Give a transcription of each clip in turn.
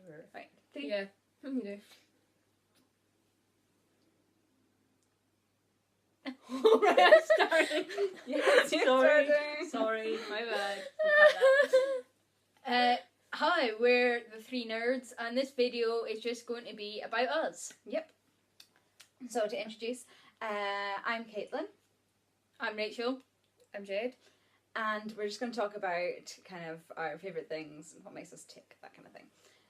whatever. Right. 3. Yeah, you do. Alright, I'm starting. Yes, you're Sorry. starting. Sorry, my bad. We'll cut that. Hi, we're the 3 nerds, and this video is just going to be about us. Yep. So to introduce, I'm Caitlin, I'm Rachel. I'm Jade. and we're just going to talk about kind of our favourite things and what makes us tick, that kind of thing.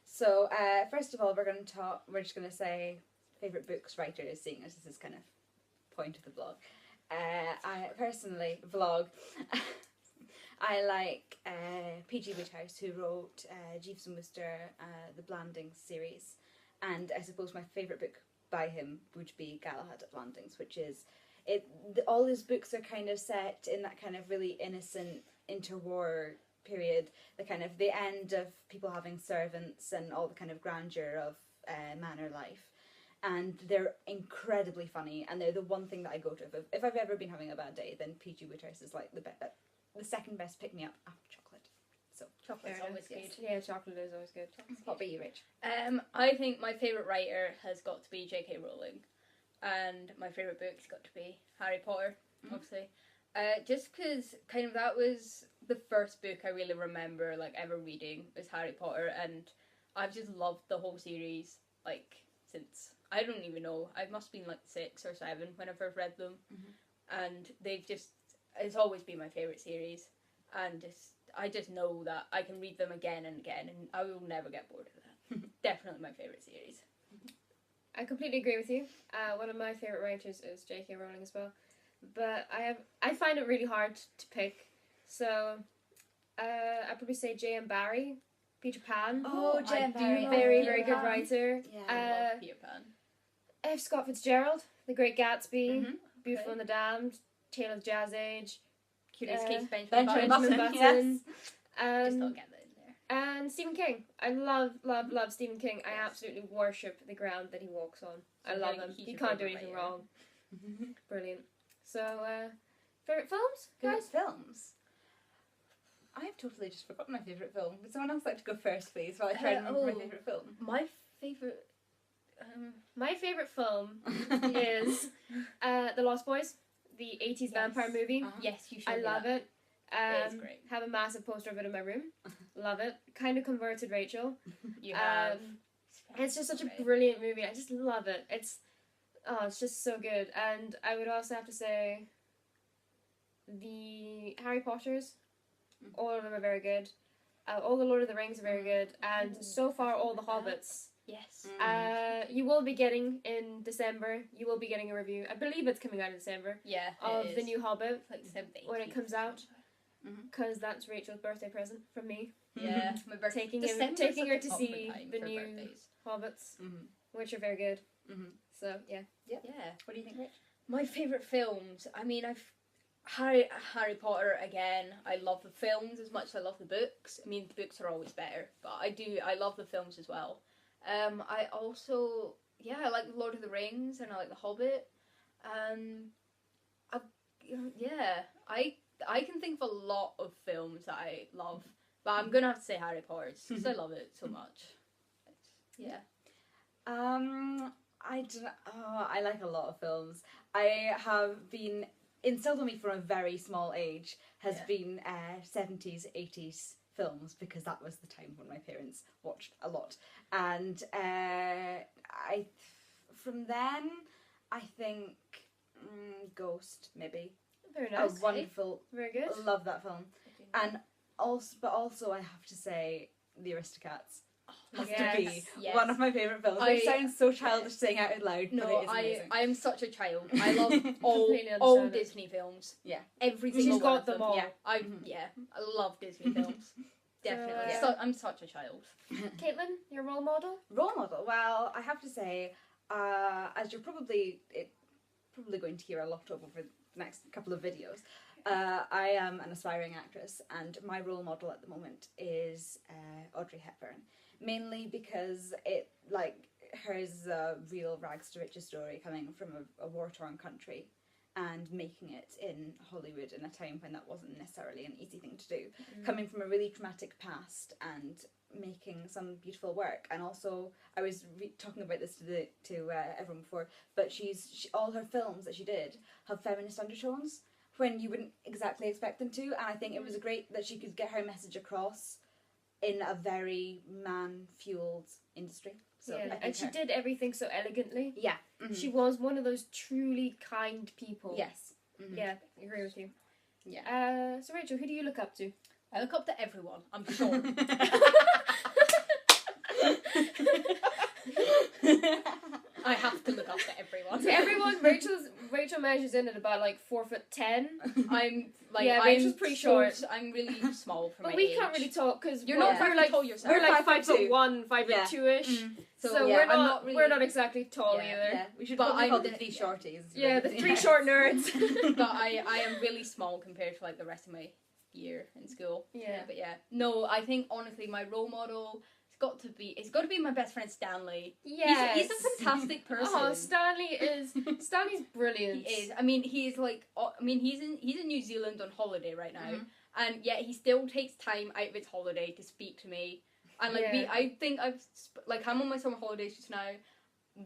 So first of all, we're just going to say favourite books, writers, seeing as this is kind of point of the vlog. I personally vlog. I like P.G. Wodehouse, who wrote Jeeves and Wooster, the Blandings series, and I suppose my favourite book by him would be Galahad at Blandings, which is all his books are kind of set in that kind of really innocent interwar period, the end of people having servants and all the kind of grandeur of manor life. And they're incredibly funny, and they're the one thing that I go to. If I've ever been having a bad day, then P.G. Wodehouse is like the second best pick-me-up after chocolate. So, Chocolate's Fair always enough, good. Yeah, chocolate is always good. what about you, Rich? I think my favourite writer has got to be J.K. Rowling, and my favourite book's got to be Harry Potter, obviously. Just because kind of that was the first book I really remember ever reading was Harry Potter, and I've just loved the whole series since, I don't even know, I must have been 6 or 7 whenever I've read them, and it's always been my favourite series, and I just know that I can read them again and again, and I will never get bored of that. Definitely my favourite series. I completely agree with you. One of my favourite writers is J.K. Rowling as well. But I find it really hard to pick. So I'd probably say J.M. Barrie, Peter Pan. Oh, J.M. Barrie. Very, Peter very good Pan. writer. Yeah, I love Peter Pan. F. Scott Fitzgerald, The Great Gatsby, Mhm. Beautiful and the Damned, Tale of the Jazz Age, Curious Case of Benjamin Benjamin Button. Button. Benjamin Yes. Just Button, don't get that in there. and Stephen King. I love Stephen King. I absolutely worship the ground that he walks on. I So love he's him. your He can't do favourite anything writer. wrong. Brilliant. So, favourite films, Favourite guys? films? I've totally just forgotten my favourite film. Would someone else like to go first, please, while I try and remember my favourite film? My favourite... My favourite film is The Lost Boys, the 80s vampire movie. Uh-huh. Yes, you should. I love it. It is great. Have a massive poster of it in my room. Love it. Kind of converted Rachel. You have... It's just such a brilliant movie. I just love it. It's just so good. And I would also have to say the Harry Potters. All of them are very good. All the Lord of the Rings are very good. And so far, all the Hobbits. Yes. You will be getting in December. You will be getting a review. I believe it's coming out in December Yeah, of it the is. new Hobbit Like 17th. when it comes out. Because that's Rachel's birthday present from me. Yeah, my birthday. Taking December's her such a to popular see time the for new birthdays. Hobbits, Mm-hmm. which are very good. Mm-hmm. So yeah. Yeah. What do you think, Rich? My favourite films. I mean, Harry Potter again. I love the films as much as I love the books. I mean, the books are always better, but I love the films as well. I also I like the Lord of the Rings and I like the Hobbit. I can think of a lot of films that I love, but I'm gonna have to say Harry Potter because I love it so much. Yeah. I like a lot of films. I have been instilled on me from a very small age has been 70s, 80s films, because that was the time when my parents watched a lot. And from then, I think Ghost, maybe. Very nice. A wonderful, Very good. love that film. And also I have to say The Aristocats. Has Yes. to be Yes. one of my favourite films. I- It sounds so childish saying out loud, but No, it is amazing. I am such a child. I love Completely all understand it. Disney films. Yeah. Every She's single got one of them all. Yeah, I love Disney films. Definitely. yeah. So, I'm such a child. Caitlin, your role model? Role model. Well, I have to say, as you're probably going to hear a lot of over the next couple of videos, I am an aspiring actress, and my role model at the moment is Audrey Hepburn. Mainly because hers is a real rags to riches story, coming from a war-torn country and making it in Hollywood in a time when that wasn't necessarily an easy thing to do. Coming from a really traumatic past and making some beautiful work. And also, I was talking about this to everyone before, but all her films that she did have feminist undertones when you wouldn't exactly expect them to, and I think it was great that she could get her message across in a very man-fueled industry. So yeah, I think and she did everything so elegantly. Yeah. Mm-hmm. She was one of those truly kind people. Yes. Mm-hmm. Yeah, I agree with you. Yeah. So Rachel, who do you look up to? I look up to everyone, I'm sure. I have to look up to everyone. To everyone, Rachel measures in at about like 4'10". I'm like, Yeah, I'm Rachel's pretty short. I'm really small for But my we age. can't really talk because You're not we're very like tall yourself. we're like 5'2". 5'1", 5'2"-ish. Mm. So yeah, we're not exactly tall Yeah, either. Yeah, we should But probably I'm call the the- three yeah. shorties. Yeah, the three Yes. short nerds. But I am really small compared to like the rest of my year in school. Yeah. But yeah, no, I think honestly my role model it's got to be my best friend Stanley. Yes. He's a fantastic person. Oh, Stanley's brilliant. He is. I mean, he's in New Zealand on holiday right now, Mhm. and yet he still takes time out of his holiday to speak to me. And like Yeah. I think I'm on my summer holidays just now.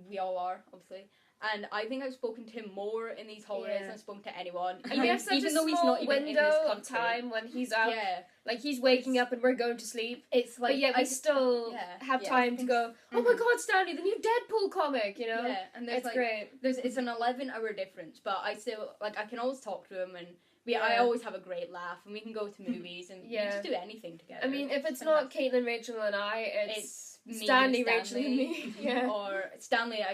We all are, obviously. And I think I've spoken to him more in these holidays Yeah. than I've spoken to anyone. And we have such even a though he's small not even in window this of country. time when he's out. Yeah, Like he's waking up and we're going to sleep. it's like But yet we still yeah, have yeah. time to go, oh my Mhm. god, Stanley, the new Deadpool comic, you know? Yeah, and there's It's like great. it's an 11-hour difference, but I still like I can always talk to him and I Yeah. always have a great laugh and we can go to movies and we Yeah. just do anything together. I mean, if it's not Caitlin, Rachel, and I, it's it's me Stanley, and Rachel, and me. Yeah. Or Stanley.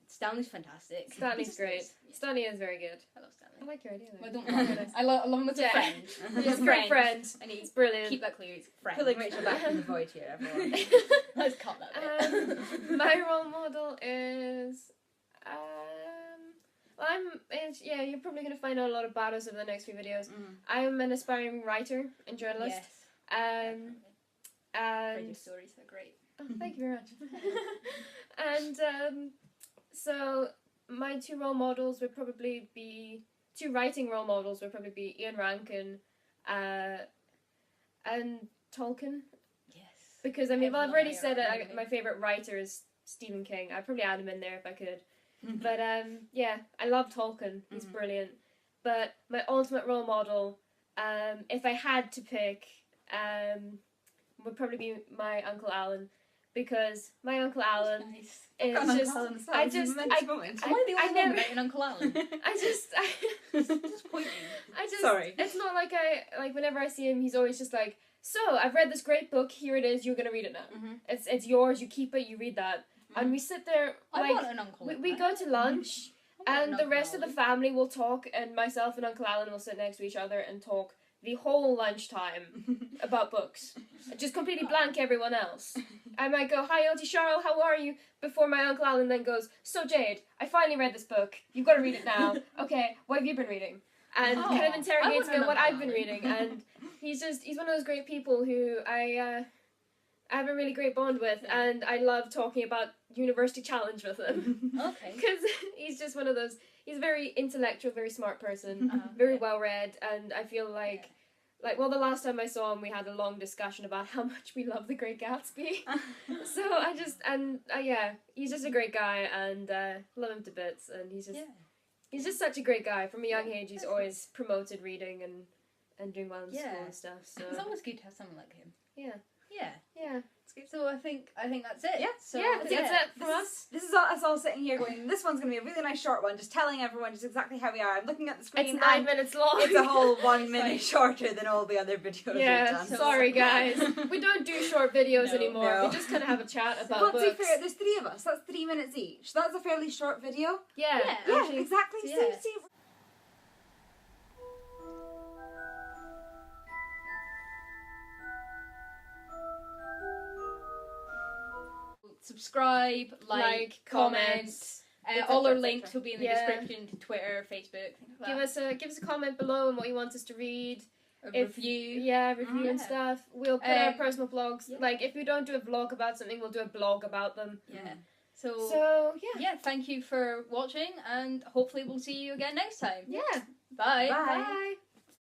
Stanley's fantastic. Stanley's He's great. just- Stanley is very good. I love Stanley. I like your idea. I though. don't love him. I love him as a Yeah. friend. He's a great friend. I need It's to brilliant. keep that clear. He's a friend. Pulling Rachel back from the void here, everyone. Let's cut that bit. My role model is yeah, you're probably gonna find out a lot about us over the next few videos. I'm an aspiring writer and journalist. Yes. Um Read your and stories. They're great. oh, thank you very much. And so my two writing role models would probably be Ian Rankin and Tolkien. Yes. Because I mean, well, I've already said it. Everyone, My favorite writer is Stephen King. I'd probably add him in there if I could. Mhm. But yeah, I love Tolkien. He's Mhm. brilliant. But my ultimate role model, if I had to pick, would probably be my Uncle Alan, because my Uncle Alan Nice. is Uncle just. Alan as well. I It's a just- momentous I- moment. Am I the I only one never- without an Uncle Alan? Just pointing. I just. Sorry. It's not like whenever I see him, he's always just like, so I've read this great book. Here it is. You're gonna read it now. Mhm. It's yours. You keep it. You read that. And we sit there I like want an uncle. we go to lunch. And the rest of the family will talk, and myself and Uncle Alan will sit next to each other and talk the whole lunchtime about books. Just completely blank everyone else. I might go, hi Auntie Cheryl, how are you? Before my Uncle Alan then goes, so Jade, I finally read this book. You've got to read it now. Okay, what have you been reading? And Oh, kind of I interrogates want me an on what Uncle I've been Alan. reading. And he's one of those great people who I have a really great bond with, and I love talking about University Challenge with him. Okay. Because he's just one of those, he's a very intellectual, very smart person, Uh-huh. very well read, and I feel like, the last time I saw him, we had a long discussion about how much we love The Great Gatsby. So he's just a great guy, and love him to bits, and he's just such a great guy. From a young age, he's That's always promoted reading and doing well in school Yeah. and stuff, so, It's always good to have someone like him. yeah. Yeah. So I think that's it. Yeah. So Yeah, I think that's it from us. This is us all sitting here going, this one's going to be a really nice short one, just telling everyone just exactly how we are. I'm looking at the screen It's 9 and minutes long. it's a whole 1 It's minute fine. shorter than all the other videos we've Yeah, done. sorry guys. We don't do short videos No. anymore. No. We just kind of have a chat about But to be books. fair, there's 3 of us. That's 3 minutes each. That's a fairly short video. Yeah, Yeah, actually. exactly. yeah. See, subscribe, like, comment. etc., All our etc. links will be in the Yeah. description to Twitter, Facebook, things like Give us a comment below on what you want us to read. that. if- Review. Yeah, review and Yeah. stuff. We'll put our Um, personal blogs. yeah. Like if we don't do a vlog about something, we'll do a blog about them. Yeah. So, So yeah, yeah, thank you for watching, and hopefully we'll see you again next time. yeah. Bye. Bye. Bye.